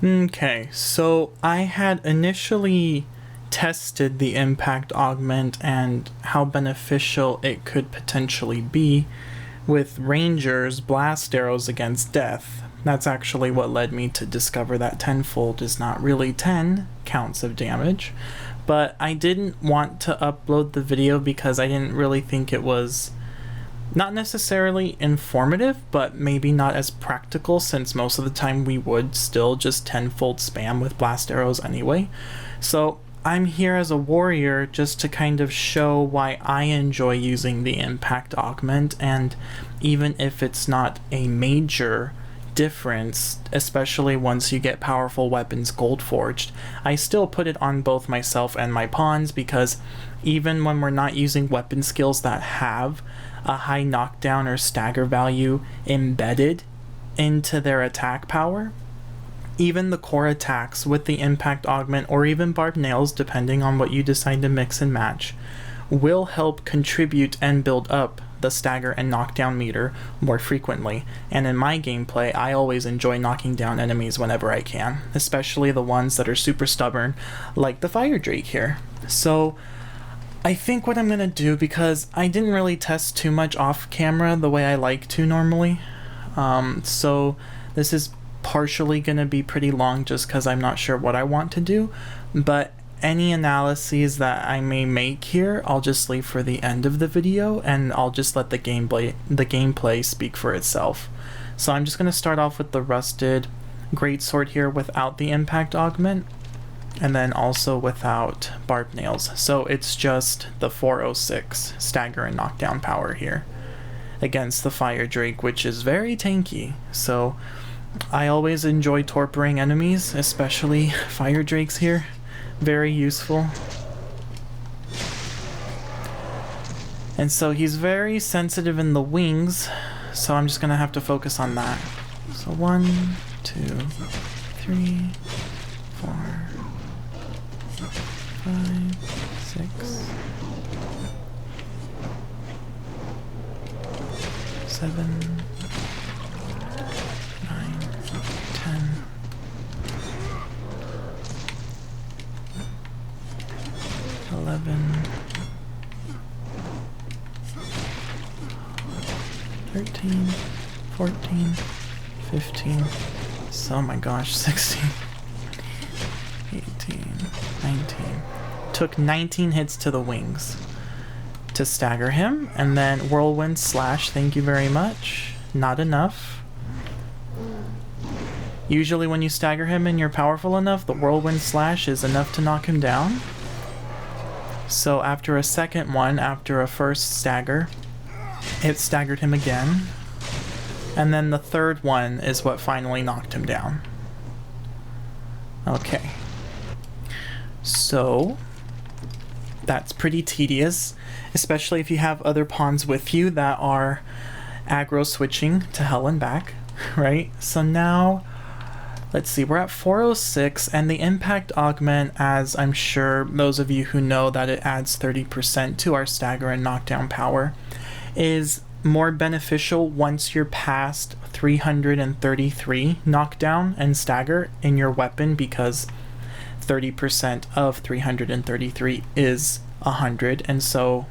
Okay, so I had initially tested the impact augment and how beneficial it could potentially be with rangers blast arrows against death. That's actually what led me to discover that tenfold is not really 10 counts of damage. But I didn't want to upload the video because I didn't really think it was not necessarily informative, but maybe not as practical, since most of the time we would still just tenfold spam with blast arrows anyway. So I'm here as a warrior just to kind of show why I enjoy using the impact augment, and even if it's not a major difference, especially once you get powerful weapons gold forged, I still put it on both myself and my pawns, because even when we're not using weapon skills that have a high knockdown or stagger value embedded into their attack power, even the core attacks with the impact augment or even barbed nails, depending on what you decide to mix and match, will help contribute and build up the stagger and knockdown meter more frequently. And in my gameplay, I always enjoy knocking down enemies whenever I can, especially the ones that are super stubborn, like the fire drake here. So I think what I'm gonna do, because I didn't really test too much off camera the way I like to normally, so this is partially gonna be pretty long just because I'm not sure what I want to do, but any analyses that I may make here, I'll just leave for the end of the video, and I'll just let the gameplay speak for itself. So I'm just going to start off with the rusted greatsword here without the impact augment, and then also without barbed nails. So it's just the 406 stagger and knockdown power here against the fire drake, which is very tanky. So I always enjoy torpering enemies, especially fire drakes here. Very useful. And so he's very sensitive in the wings, so I'm just gonna have to focus on that. So 1, 2, 3, 4, 5, 6, 7, 9, 10. 11, 13, 14, 15, oh my gosh, 16, 18, 19. Took 19 hits to the wings to stagger him, and then whirlwind slash, thank you very much. Not enough. Usually when you stagger him and you're powerful enough, the whirlwind slash is enough to knock him down. So after a second one, after a first stagger, it staggered him again. And then the third one is what finally knocked him down. Okay. So that's pretty tedious, especially if you have other pawns with you that are aggro switching to hell and back, right? So now, let's see, we're at 406, and the impact augment, as I'm sure those of you who know that it adds 30% to our stagger and knockdown power, is more beneficial once you're past 333 knockdown and stagger in your weapon, because 30% of 333 is 100, and so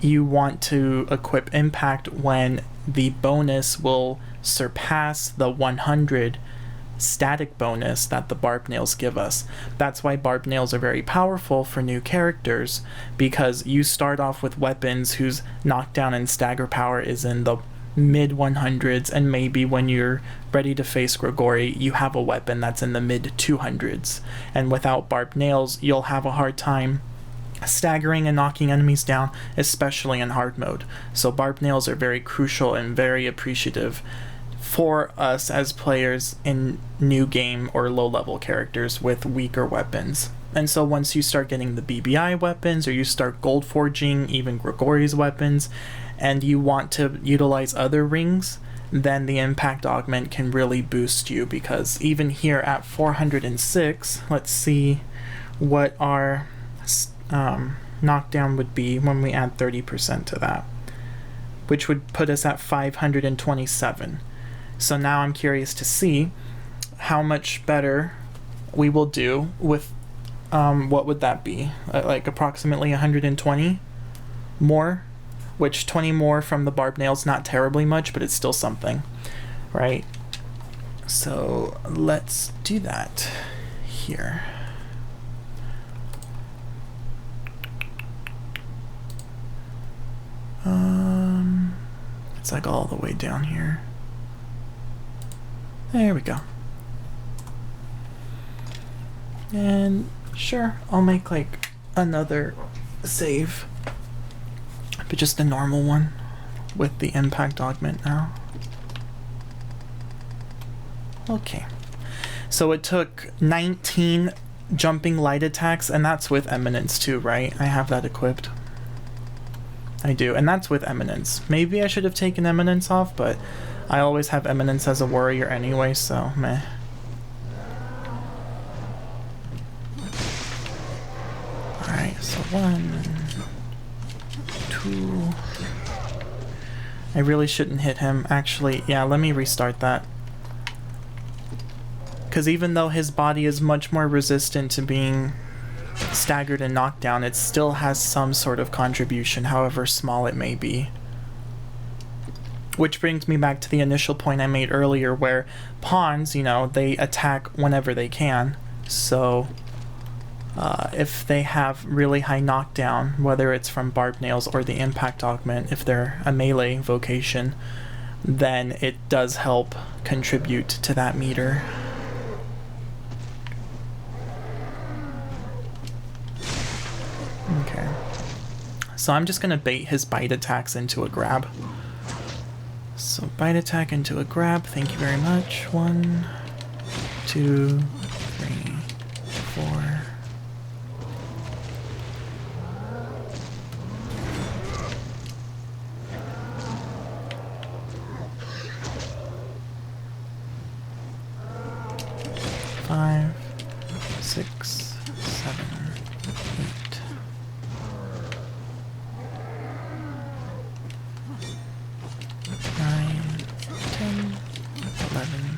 you want to equip impact when the bonus will surpass the 100 static bonus that the barbed nails give us. That's why barbed nails are very powerful for new characters, because you start off with weapons whose knockdown and stagger power is in the mid 100s, and maybe when you're ready to face Grigori, you have a weapon that's in the mid 200s, and without barbed nails you'll have a hard time staggering and knocking enemies down, especially in hard mode. So barbed nails are very crucial and very appreciative for us as players in new game or low level characters with weaker weapons. And so once you start getting the BBI weapons, or you start gold forging even Grigori's weapons, and you want to utilize other rings, then the impact augment can really boost you, because even here at 406, let's see what our knockdown would be when we add 30% to that, which would put us at 527. So now I'm curious to see how much better we will do with, what would that be? Like approximately 120 more, which 20 more from the Barbed Nails, not terribly much, but it's still something, right? So let's do that here. It's like all the way down here. There we go. And sure, I'll make like another save, but just a normal one with the impact augment now. Okay, so it took 19 jumping light attacks, and that's with Eminence too, right? I have that equipped. I do, and that's with Eminence. Maybe I should have taken Eminence off, but I always have Eminence as a warrior anyway, so meh. Alright, so 1, 2... I really shouldn't hit him. Actually, yeah, let me restart that. Because even though his body is much more resistant to being staggered and knocked down, it still has some sort of contribution, however small it may be. Which brings me back to the initial point I made earlier, where pawns, you know, they attack whenever they can. So if they have really high knockdown, whether it's from Barbed Nails or the impact augment, if they're a melee vocation, then it does help contribute to that meter. Okay, so I'm just gonna bait his bite attacks into a grab. So bite attack into a grab, thank you very much. 1, 2, 3, 4. Five, 6, 7, 8. 9, 10, 11,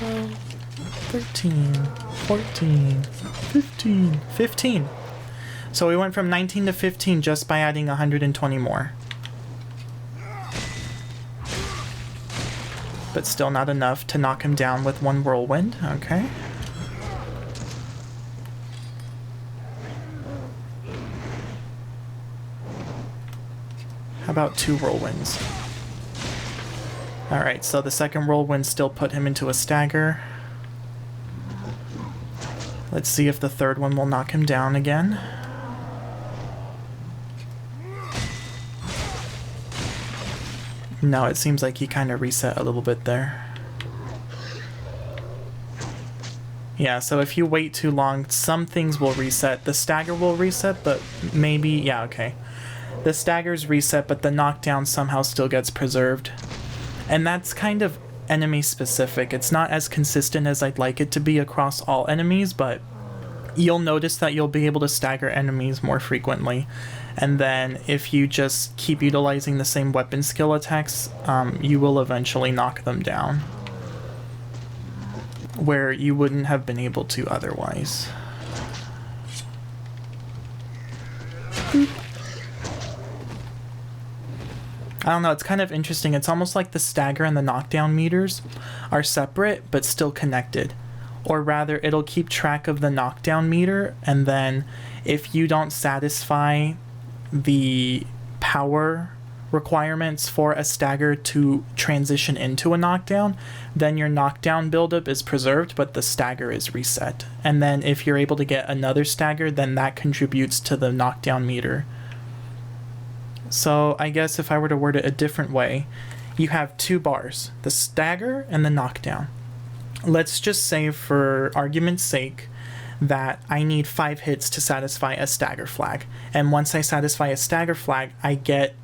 12, 13, 14, 15. 15. So we went from 19 to 15 just by adding 120 more. But still not enough to knock him down with one whirlwind. Okay. How about 2 whirlwinds? Alright, so the second whirlwind still put him into a stagger. Let's see if the third one will knock him down again. No, it seems like he kind of reset a little bit there. Yeah, so if you wait too long, some things will reset. The stagger will reset, but maybe... yeah, okay. The stagger's reset, but the knockdown somehow still gets preserved. And that's kind of enemy specific. It's not as consistent as I'd like it to be across all enemies, but you'll notice that you'll be able to stagger enemies more frequently. And then if you just keep utilizing the same weapon skill attacks, you will eventually knock them down, where you wouldn't have been able to otherwise. I don't know, it's kind of interesting. It's almost like the stagger and the knockdown meters are separate but still connected. Or rather, it'll keep track of the knockdown meter, and then if you don't satisfy the power requirements for a stagger to transition into a knockdown, then your knockdown buildup is preserved, but the stagger is reset. And then if you're able to get another stagger, then that contributes to the knockdown meter. So I guess if I were to word it a different way, you have 2 bars, the stagger and the knockdown. Let's just say, for argument's sake, that I need 5 hits to satisfy a stagger flag. And once I satisfy a stagger flag, I get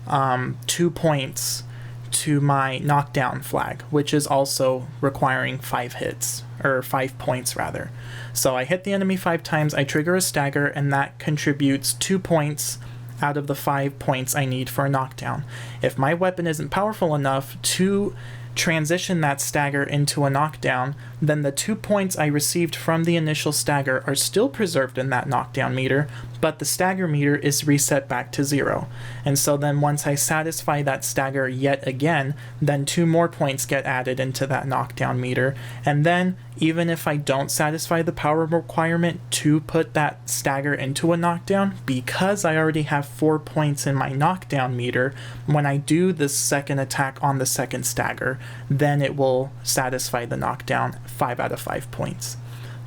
2 points to my knockdown flag, which is also requiring 5 hits, or 5 points rather. So I hit the enemy 5 times, I trigger a stagger, and that contributes 2 points out of the 5 points I need for a knockdown. If my weapon isn't powerful enough to transition that stagger into a knockdown, then the 2 points I received from the initial stagger are still preserved in that knockdown meter, but the stagger meter is reset back to 0. And so then once I satisfy that stagger yet again, then 2 more points get added into that knockdown meter. And then even if I don't satisfy the power requirement to put that stagger into a knockdown, because I already have 4 points in my knockdown meter, when I do the second attack on the second stagger, then it will satisfy the knockdown 5 out of 5 points.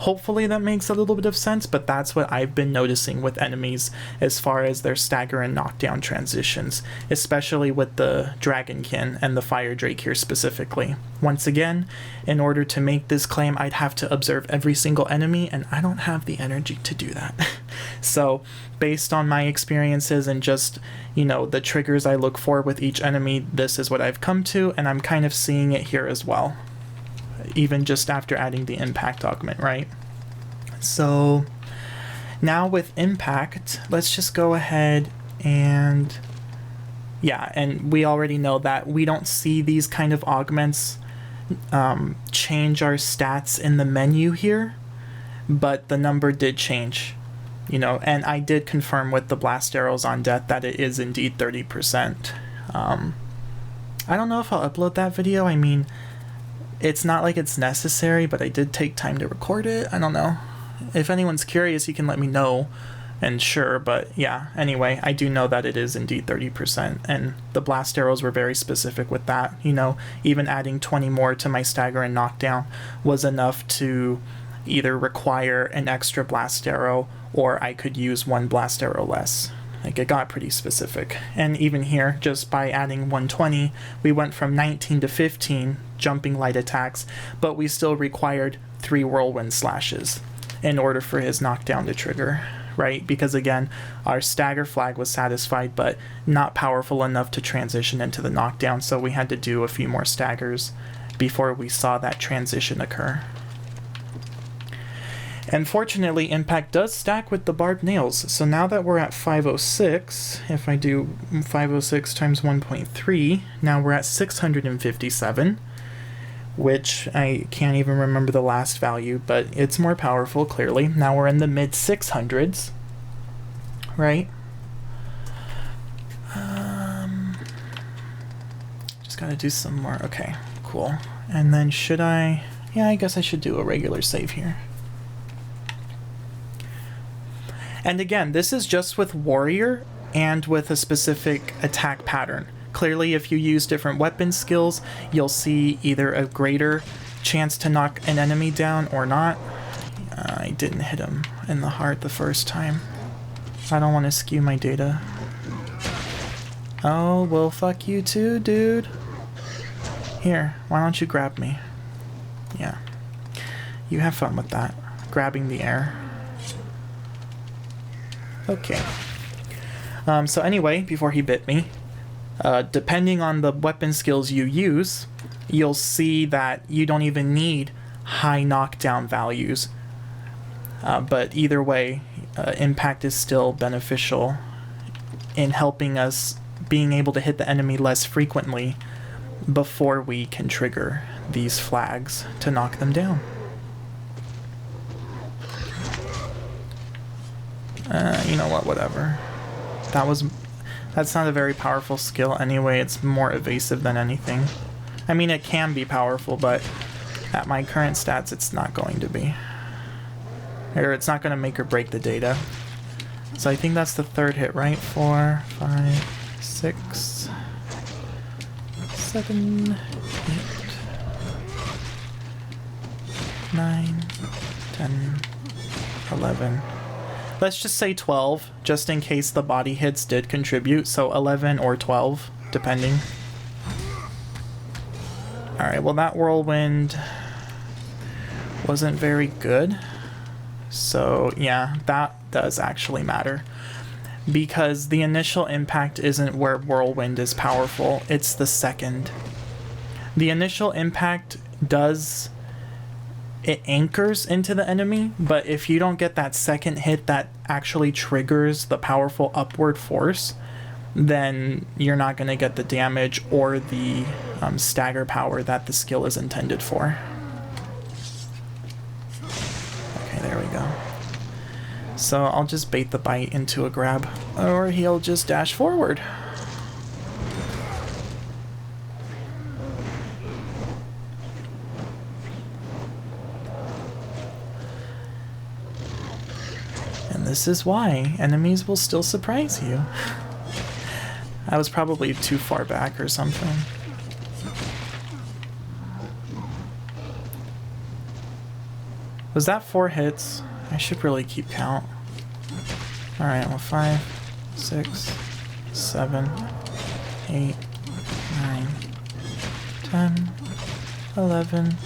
Hopefully that makes a little bit of sense, but that's what I've been noticing with enemies as far as their stagger and knockdown transitions, especially with the Dragonkin and the Fire Drake here specifically. Once again, in order to make this claim, I'd have to observe every single enemy, and I don't have the energy to do that. So, based on my experiences and just, the triggers I look for with each enemy, this is what I've come to, and I'm kind of seeing it here as well. Even just after adding the impact augment, right? So now with impact, let's just go ahead and and we already know that we don't see these kind of augments change our stats in the menu here, but the number did change, and I did confirm with the blast arrows on death that it is indeed 30%. I don't know if I'll upload that video. I mean, it's not like it's necessary, but I did take time to record it. I don't know. If anyone's curious, you can let me know. And sure, but yeah, anyway, I do know that it is indeed 30%. And the blast arrows were very specific with that. Even adding 20 more to my stagger and knockdown was enough to either require an extra blast arrow or I could use 1 blast arrow less. Like, it got pretty specific. And even here, just by adding 120, we went from 19 to 15 jumping light attacks, but we still required 3 whirlwind slashes in order for his knockdown to trigger, right? Because again, our stagger flag was satisfied, but not powerful enough to transition into the knockdown, so we had to do a few more staggers before we saw that transition occur. And fortunately, impact does stack with the Barbed Nails. So now that we're at 506, if I do 506 times 1.3, now we're at 657, which I can't even remember the last value, but it's more powerful, clearly. Now we're in the mid 600s, right? Just gotta do some more. Okay, cool. And then should I... Yeah, I guess I should do a regular save here. And again, this is just with Warrior and with a specific attack pattern. Clearly, if you use different weapon skills, you'll see either a greater chance to knock an enemy down or not. I didn't hit him in the heart the first time. I don't want to skew my data. Oh, well, fuck you too, dude. Here, why don't you grab me? Yeah. You have fun with that. Grabbing the air. Okay. So anyway, before he bit me, depending on the weapon skills you use, you'll see that you don't even need high knockdown values. But either way, impact is still beneficial in helping us being able to hit the enemy less frequently before we can trigger these flags to knock them down. You know what, whatever. That's not a very powerful skill anyway. It's more evasive than anything. I mean, it can be powerful, but at my current stats, it's not going to be. Or it's not going to make or break the data. So I think that's the third hit, right? 4, 5, 6, 7, 8, 9, 10, 11. Let's just say 12, just in case the body hits did contribute, so 11 or 12, depending. Alright, well that whirlwind wasn't very good. So yeah, that does actually matter. Because the initial impact isn't where whirlwind is powerful, it's the second. The initial impact it anchors into the enemy, but if you don't get that second hit that actually triggers the powerful upward force, then you're not going to get the damage or the stagger power that the skill is intended for. we go. So I'll just bait the bite into a grab, or he'll just dash forward. And this is why enemies will still surprise you. I was probably too far back or something. Was that 4 hits? I should really keep count. Alright, well 5, 6, 7, 8, 9, 10, 11,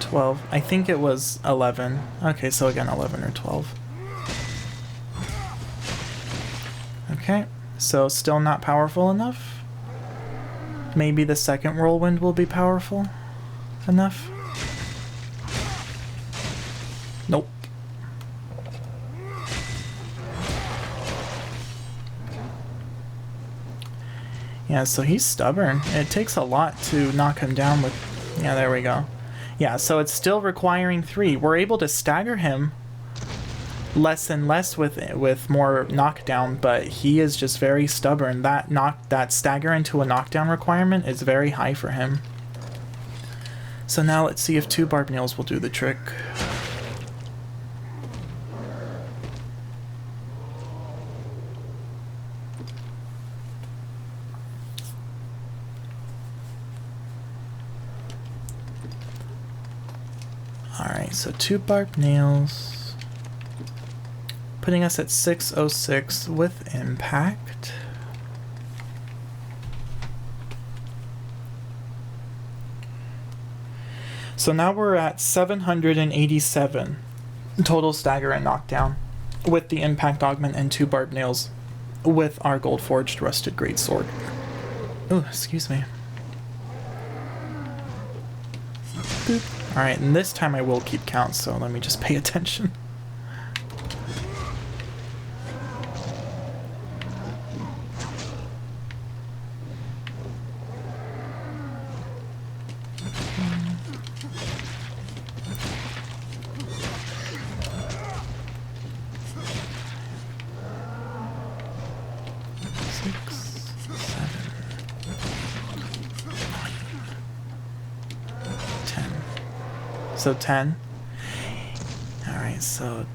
12. I think it was 11. Okay, so again 11 or 12. Okay, so still not powerful enough? Maybe the second whirlwind will be powerful enough? Nope. Yeah, so he's stubborn. It takes a lot to knock him down with... Yeah, there we go. Yeah, so it's still requiring 3. We're able to stagger him less and less with more knockdown, but he is just very stubborn. That stagger into a knockdown requirement is very high for him. So now let's see if 2 Barbed Nails will do the trick. Alright, so 2 Barbed Nails, putting us at 606 with impact. So now we're at 787 total stagger and knockdown with the impact augment and 2 Barbed Nails with our gold forged rusted greatsword. Oh, excuse me. Boop. Alright, and this time I will keep count, so let me just pay attention. So 10. Alright, so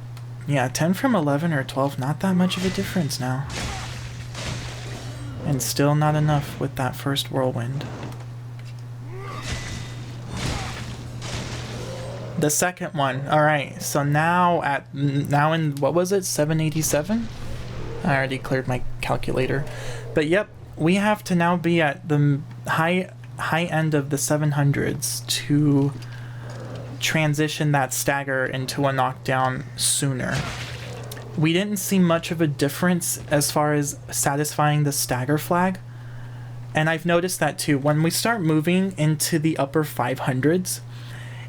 yeah, 10 from 11 or 12, not that much of a difference now. And still not enough with that first whirlwind. The second one. Alright, so now in, what was it, 787? I already cleared my calculator. But yep, we have to now be at the high end of the 700s to transition that stagger into a knockdown sooner. We didn't see much of a difference as far as satisfying the stagger flag, and I've noticed that too. When we start moving into the upper 500s,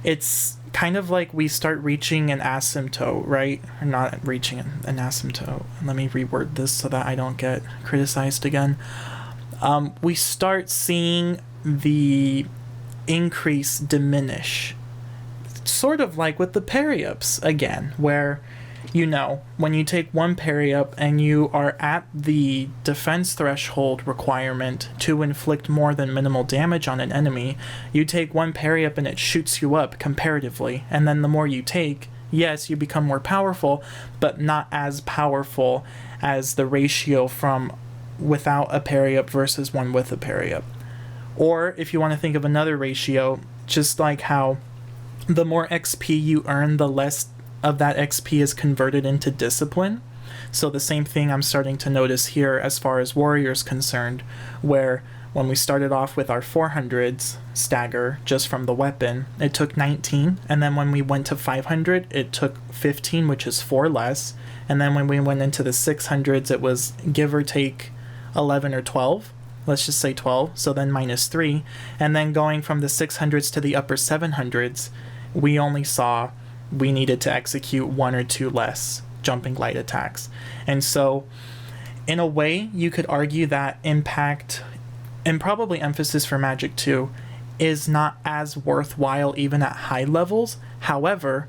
it's kind of like we start reaching an asymptote, right? Or not reaching an asymptote. Let me reword this so that I don't get criticized again. We start seeing the increase diminish. Sort of like with the parry-ups again, where, you know, when you take 1 parry-up and you are at the defense threshold requirement to inflict more than minimal damage on an enemy, you take 1 parry-up and it shoots you up comparatively, and then the more you take, yes, you become more powerful, but not as powerful as the ratio from without a parry-up versus one with a parry-up. Or if you want to think of another ratio, just like how the more XP you earn, the less of that XP is converted into discipline. So the same thing I'm starting to notice here as far as warriors concerned, where when we started off with our 400s stagger just from the weapon, it took 19, and then when we went to 500 it took 15, which is 4 less, and then when we went into the 600s it was give or take 11 or 12. Let's just say 12, so then minus 3, and then going from the 600s to the upper 700s, we only saw we needed to execute 1 or 2 less jumping light attacks. And so in a way you could argue that impact, and probably emphasis for magic too, is not as worthwhile even at high levels. However,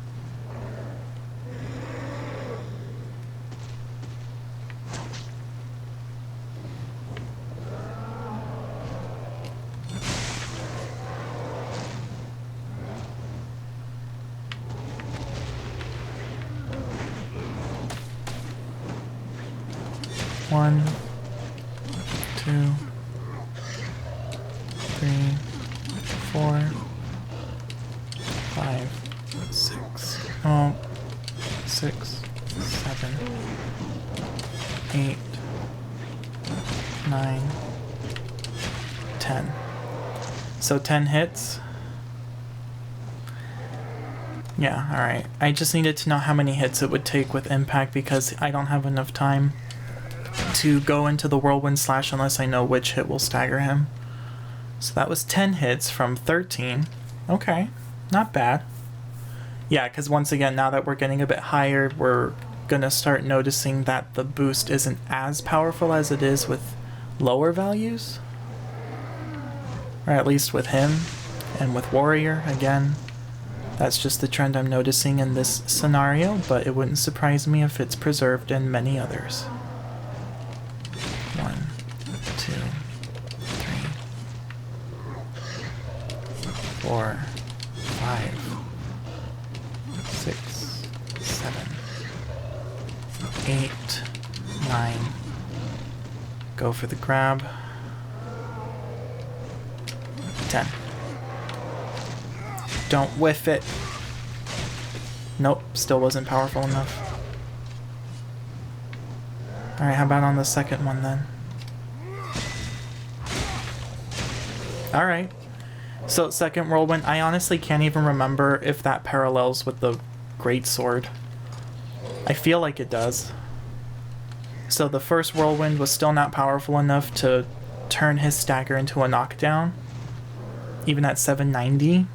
1, 2, 3, 4, 5, 6. Oh, 6, 7, 8, 9, 10. So 10 hits. Yeah, alright. I just needed to know how many hits it would take with impact because I don't have enough time to go into the whirlwind slash unless I know which hit will stagger him. So that was 10 hits from 13. Okay, not bad. Yeah, because once again, now that we're getting a bit higher, we're gonna start noticing that the boost isn't as powerful as it is with lower values. Or at least with him and with Warrior, again. That's just the trend I'm noticing in this scenario, but it wouldn't surprise me if it's preserved in many others. 1, 2, 3, 4, 5, 6, 7, 8, 9. Go for the grab. 10. Don't whiff it. Nope, still wasn't powerful enough. Alright, how about on the second one then? Alright. So, second whirlwind, I honestly can't even remember if that parallels with the greatsword. I feel like it does. So the first whirlwind was still not powerful enough to turn his stagger into a knockdown, even at 790,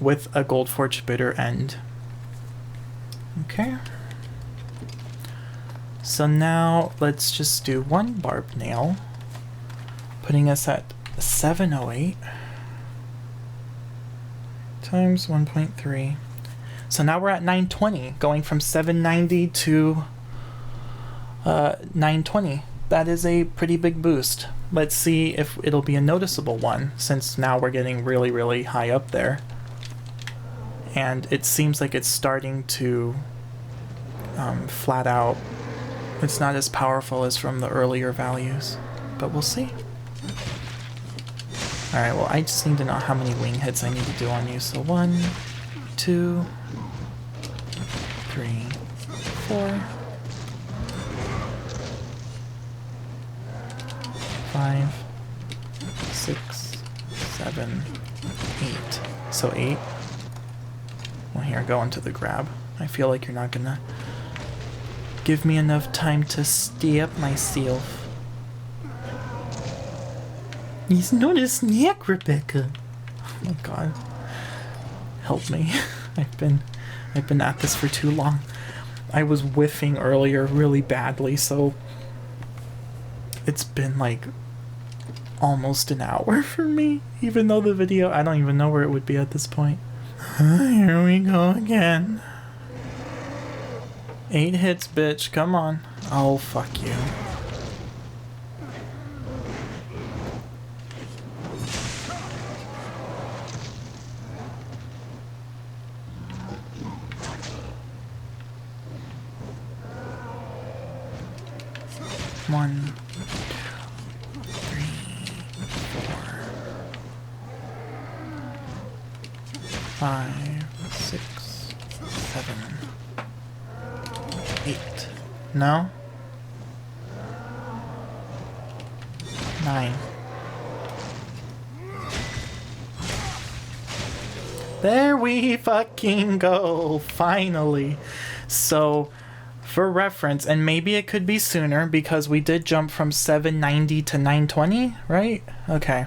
with a gold forged bitter end. Okay. So now let's just do one barbed nail, putting us at 708 times 1.3. So now we're at 920, going from 790 to 920. That is a pretty big boost. Let's see if it'll be a noticeable one, since now we're getting really, really high up there. And it seems like it's starting to flat out. It's not as powerful as from the earlier values, but we'll see. Alright, well, I just need to know how many wing hits I need to do on you. So 1, 2, 3, 4, 5, 6, 7, 8. So 8. Well, here, go into the grab. I feel like you're not gonna give me enough time to stay up myself. He's not a snack, Rebecca. Oh my god. Help me. I've been at this for too long. I was whiffing earlier really badly, so it's been like almost an hour for me, even though the video, I don't even know where it would be at this point. Here we go again. 8 hits, bitch. Come on. Oh, fuck you. One, 2, 3, 4, 5, 6, 7, 8. No? 9. There we fucking go, finally. So, for reference, and maybe it could be sooner because we did jump from 790 to 920, right? Okay.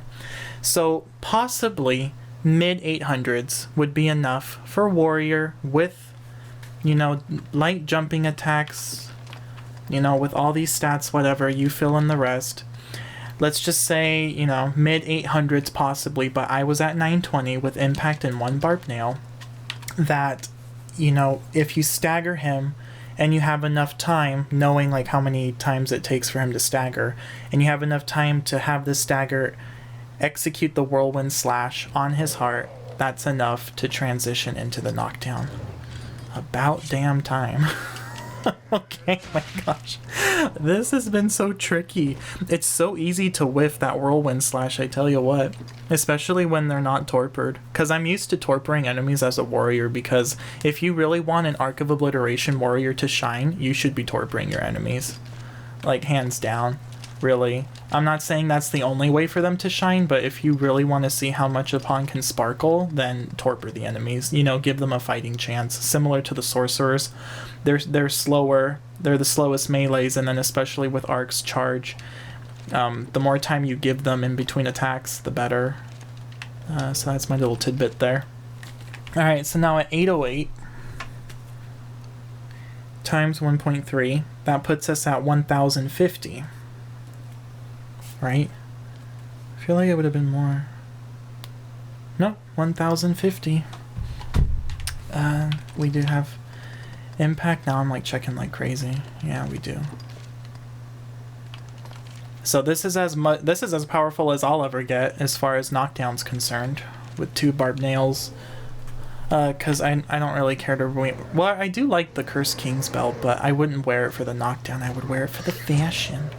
So, possibly mid 800s would be enough for Warrior with, you know, light jumping attacks, you know, with all these stats, whatever, you fill in the rest. Let's just say, you know, mid 800s possibly, but I was at 920 with impact and 1 barbed nail. That, you know, if you stagger him and you have enough time, knowing like how many times it takes for him to stagger, and you have enough time to have the stagger execute the whirlwind slash on his heart, that's enough to transition into the knockdown. About damn time. Okay, my gosh. This has been so tricky. It's so easy to whiff that whirlwind slash, I tell you what. Especially when they're not torpored. Because I'm used to torporing enemies as a warrior, because if you really want an Arc of Obliteration warrior to shine, you should be torporing your enemies. Like, hands down. Really. I'm not saying that's the only way for them to shine, but if you really want to see how much a pawn can sparkle, then torpor the enemies. You know, give them a fighting chance. Similar to the sorcerers. They're slower. They're the slowest melees, and then especially with Arc's charge, the more time you give them in between attacks, the better. So that's my little tidbit there. Alright, so now at 808 times 1.3, that puts us at 1050. Right? I feel like it would have been more. No, 1050. We do have impact. Now I'm like checking like crazy. Yeah, we do. So this is as powerful as I'll ever get as far as knockdown's concerned, with 2 Barbed Nails. Because I don't really care to well, I do like the Cursed King's belt, but I wouldn't wear it for the knockdown. I would wear it for the fashion.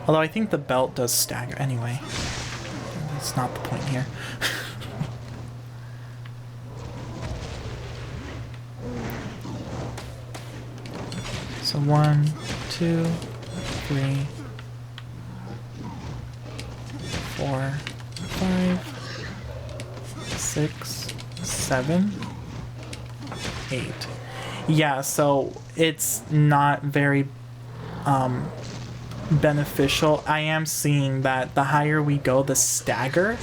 Although I think the belt does stagger. Anyway, that's not the point here. So 1, 2, 3, 4, 5, 6, 7, 8. Yeah, so it's not very beneficial. I am seeing that the higher we go, the stagger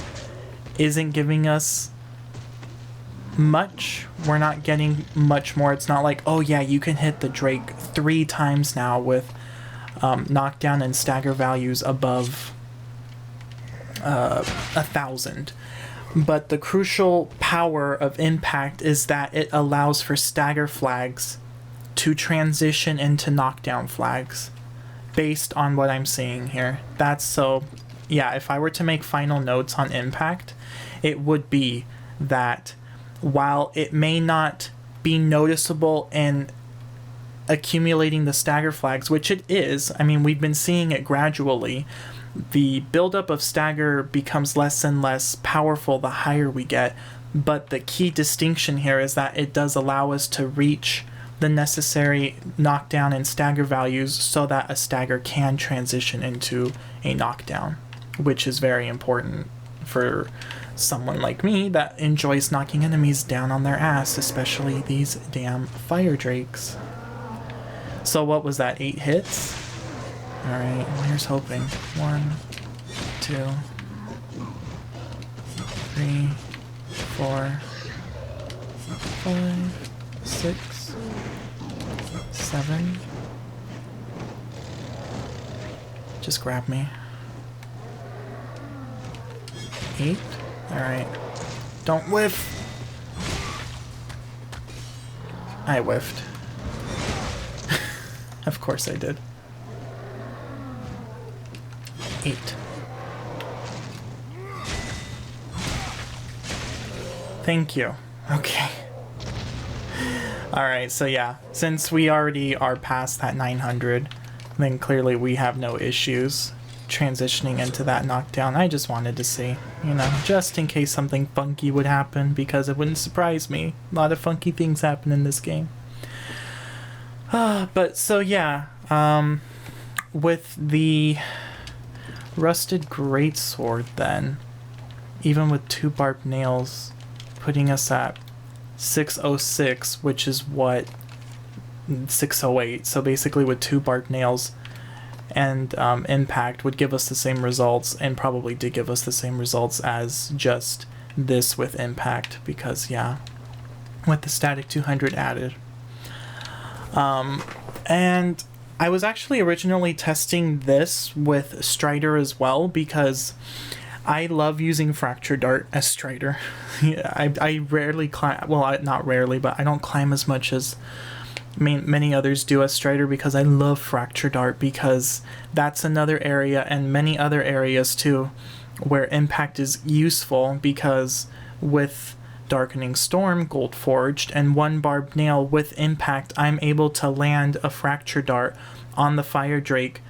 isn't giving us much. We're not getting much more. It's not like, oh yeah, you can hit the Drake 3 times now with knockdown and stagger values above 1,000. But the crucial power of impact is that it allows for stagger flags to transition into knockdown flags. Based on what I'm seeing here. That's so, yeah, if I were to make final notes on impact, it would be that while it may not be noticeable in accumulating the stagger flags, which it is, I mean, we've been seeing it gradually, the buildup of stagger becomes less and less powerful the higher we get, but the key distinction here is that it does allow us to reach the necessary knockdown and stagger values so that a stagger can transition into a knockdown, which is very important for someone like me that enjoys knocking enemies down on their ass, especially these damn fire drakes. So what was that, 8 hits? Alright, well, here's hoping. 1, 2, 3, 4, 5, 6, 7. Just grab me. 8. Alright. Don't whiff! I whiffed. Of course I did. 8. Thank you. Okay. Alright, so yeah, since we already are past that 900, then clearly we have no issues transitioning into that knockdown. I just wanted to see, you know, just in case something funky would happen, because it wouldn't surprise me. A lot of funky things happen in this game. But so yeah, with the Rusted Greatsword then, even with 2 Barbed Nails, putting us at 606, which is what 608, so basically with 2 Barbed Nails and impact would give us the same results, and probably did give us the same results as just this with impact, because yeah, with the static 200 added. And I was actually originally testing this with Strider as well, because I love using Fracture Dart as Strider. Yeah, I rarely climb, well, not rarely, but I don't climb as much as many others do as Strider, because I love Fracture Dart, because that's another area, and many other areas too, where impact is useful, because with Darkening Storm Gold Forged and 1 Barbed Nail with impact, I'm able to land a Fracture Dart on the Fire Drake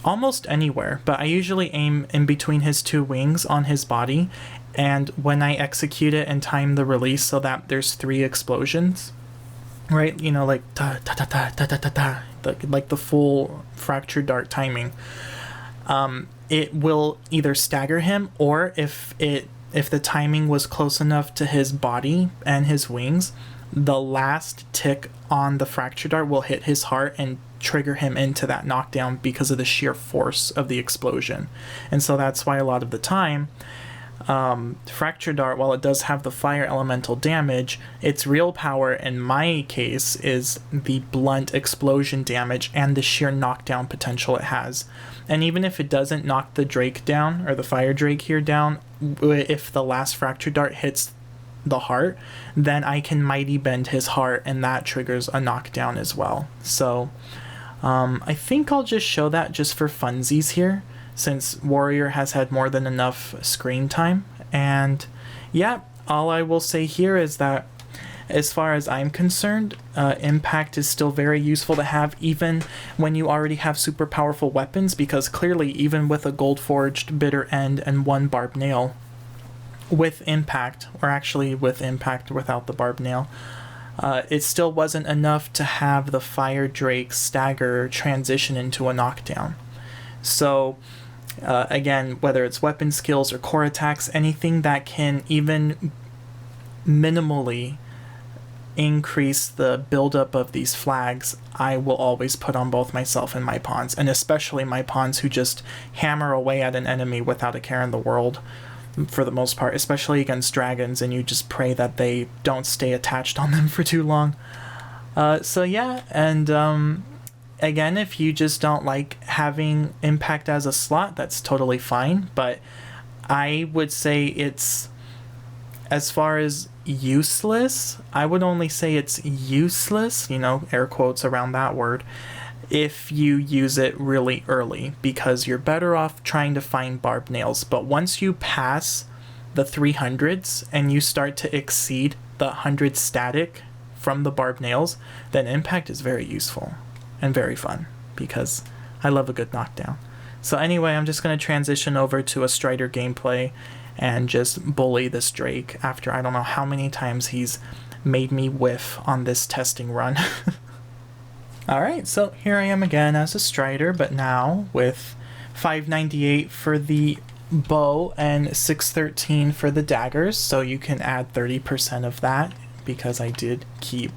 almost anywhere, but I usually aim in between his 2 wings on his body, and when I execute it and time the release so that there's 3 explosions, right? You know, like ta ta ta ta ta ta ta ta, like the full Fracture Dart timing. It will either stagger him, or if the timing was close enough to his body and his wings, the last tick on the Fracture Dart will hit his heart and trigger him into that knockdown because of the sheer force of the explosion. And so that's why a lot of the time, Fracture Dart, while it does have the fire elemental damage, its real power in my case is the blunt explosion damage and the sheer knockdown potential it has. And even if it doesn't knock the Drake down, or the Fire Drake here down, if the last Fracture Dart hits the heart, then I can Mighty Bend his heart, and that triggers a knockdown as well. So I think I'll just show that just for funsies here, since Warrior has had more than enough screen time. And yeah, all I will say here is that as far as I'm concerned, impact is still very useful to have even when you already have super powerful weapons, because clearly even with a gold forged bitter end and 1 barbed nail with impact, or actually with impact without the barbed nail, it still wasn't enough to have the Fire Drake stagger transition into a knockdown. So again, whether it's weapon skills or core attacks, anything that can even minimally increase the buildup of these flags, I will always put on both myself and my pawns, and especially my pawns who just hammer away at an enemy without a care in the world for the most part, especially against dragons, and you just pray that they don't stay attached on them for too long. So yeah, and again, if you just don't like having impact as a slot, that's totally fine, but I would say it's, as far as useless, I would only say it's useless, you know, air quotes around that word, if you use it really early, because you're better off trying to find barbed nails. But once you pass the 300s and you start to exceed the 100 static from the barbed nails, then impact is very useful and very fun, because I love a good knockdown. So anyway, I'm just going to transition over to a Strider gameplay and just bully this Drake after I don't know how many times he's made me whiff on this testing run. Alright, so here I am again as a Strider, but now with 598 for the bow and 613 for the daggers, so you can add 30% of that because I did keep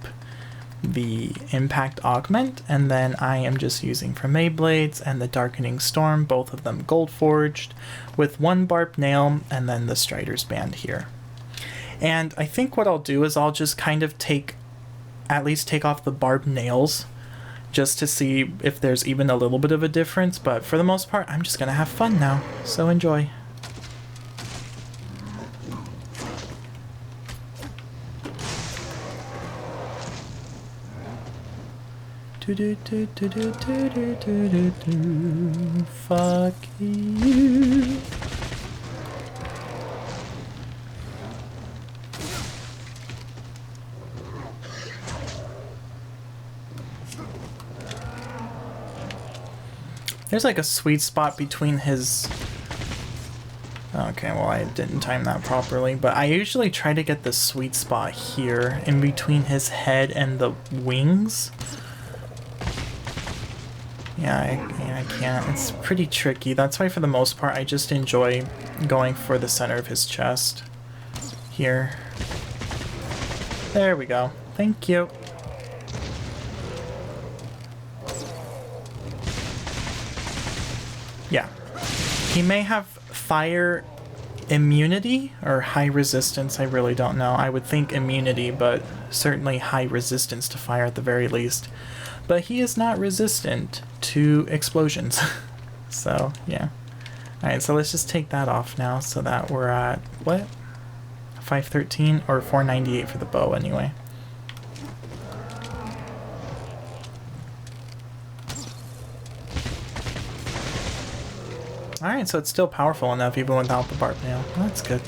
the impact augment, and then I am just using for Mayblades and the Darkening Storm, both of them gold forged, with 1 barbed nail and then the Strider's band here. And I think what I'll do is I'll just kind of at least take off the barbed nails just to see if there's even a little bit of a difference, but for the most part I'm just gonna have fun now, so enjoy. Fuck you. There's like a sweet spot between his... Okay, well I didn't time that properly, but I usually try to get the sweet spot here in between his head and the wings. Yeah, I can't. It's pretty tricky. That's why for the most part I just enjoy going for the center of his chest. Here. There we go. Thank you. Yeah. He may have fire immunity or high resistance, I really don't know. I would think immunity, but certainly high resistance to fire at the very least. But he is not resistant to explosions. So, yeah. Alright, so let's just take that off now so that we're at, what? 513 or 498 for the bow anyway. Alright, so it's still powerful enough even without the barbed nail. Well, that's good.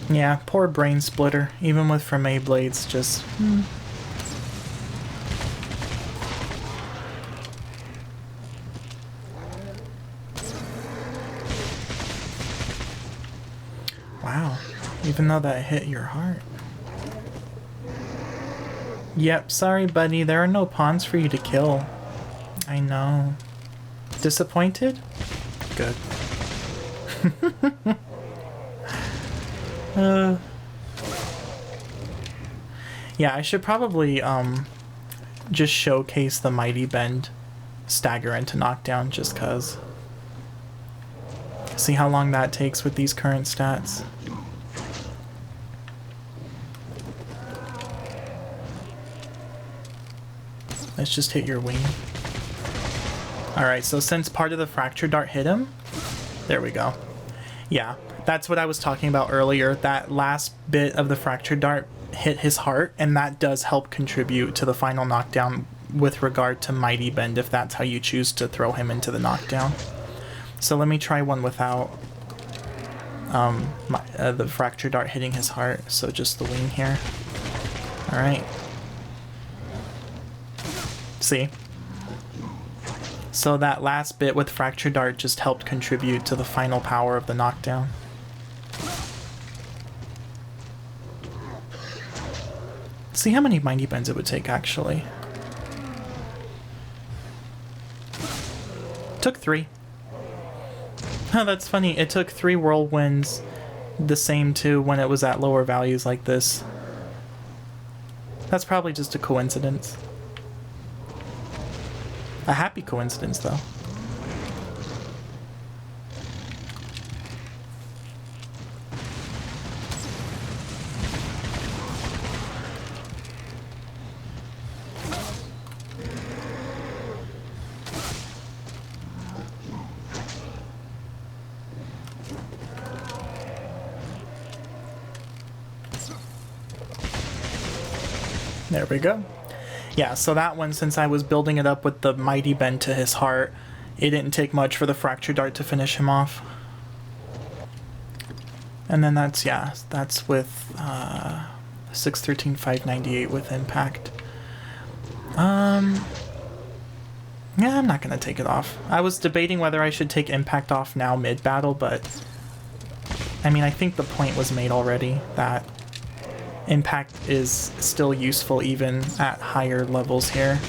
Yeah, poor brain splitter. Even with Frame blades, just... Wow. Even though that hit your heart. Yep, sorry buddy, there are no pawns for you to kill. I know. Disappointed? Good. Yeah, I should probably just showcase the Mighty Bend Stagger into Knockdown just cause. See how long that takes with these current stats. Let's just hit your wing. Alright, so since part of the Fracture Dart hit him, there we go. Yeah, that's what I was talking about earlier. That last bit of the Fracture Dart hit his heart, and that does help contribute to the final knockdown with regard to Mighty Bend, if that's how you choose to throw him into the knockdown. So let me try one without the Fracture Dart hitting his heart, so just the wing here. Alright. See? So that last bit with Fracture Dart just helped contribute to the final power of the knockdown. See how many Mighty Bends it would take, actually. Took 3. Oh, that's funny. It took 3 whirlwinds, the same too, when it was at lower values like this. That's probably just a coincidence. A happy coincidence, though. There we go. Yeah, so that one, since I was building it up with the Mighty Bend to his heart, it didn't take much for the Fracture Dart to finish him off. And then that's, yeah, that's with 613, 598 with impact. Yeah, I'm not going to take it off. I was debating whether I should take impact off now mid-battle, but I mean, I think the point was made already that impact is still useful even at higher levels here.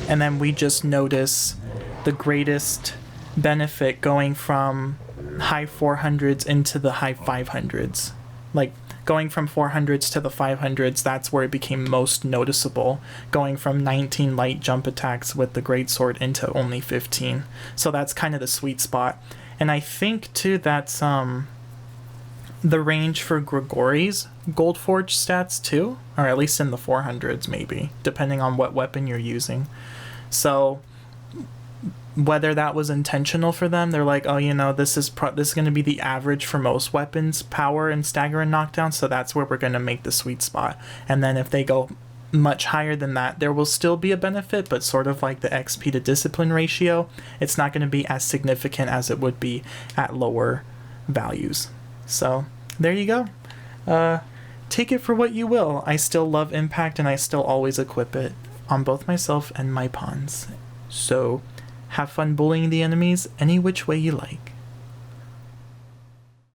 And then we just notice the greatest benefit going from high 400s into the high 500s. Like, going from 400s to the 500s, that's where it became most noticeable. Going from 19 light jump attacks with the greatsword into only 15. So that's kind of the sweet spot. And I think, too, that's the range for Grigori's Goldforge stats too, or at least in the 400s maybe, depending on what weapon you're using. So whether that was intentional for them, they're like, oh, you know, this is going to be the average for most weapons power in Stagger and Knockdown, so that's where we're going to make the sweet spot. And then if they go much higher than that, there will still be a benefit, but sort of like the XP to discipline ratio, it's not going to be as significant as it would be at lower values. So there you go. Take it for what you will. I still love impact, and I still always equip it on both myself and my pawns. So have fun bullying the enemies any which way you like.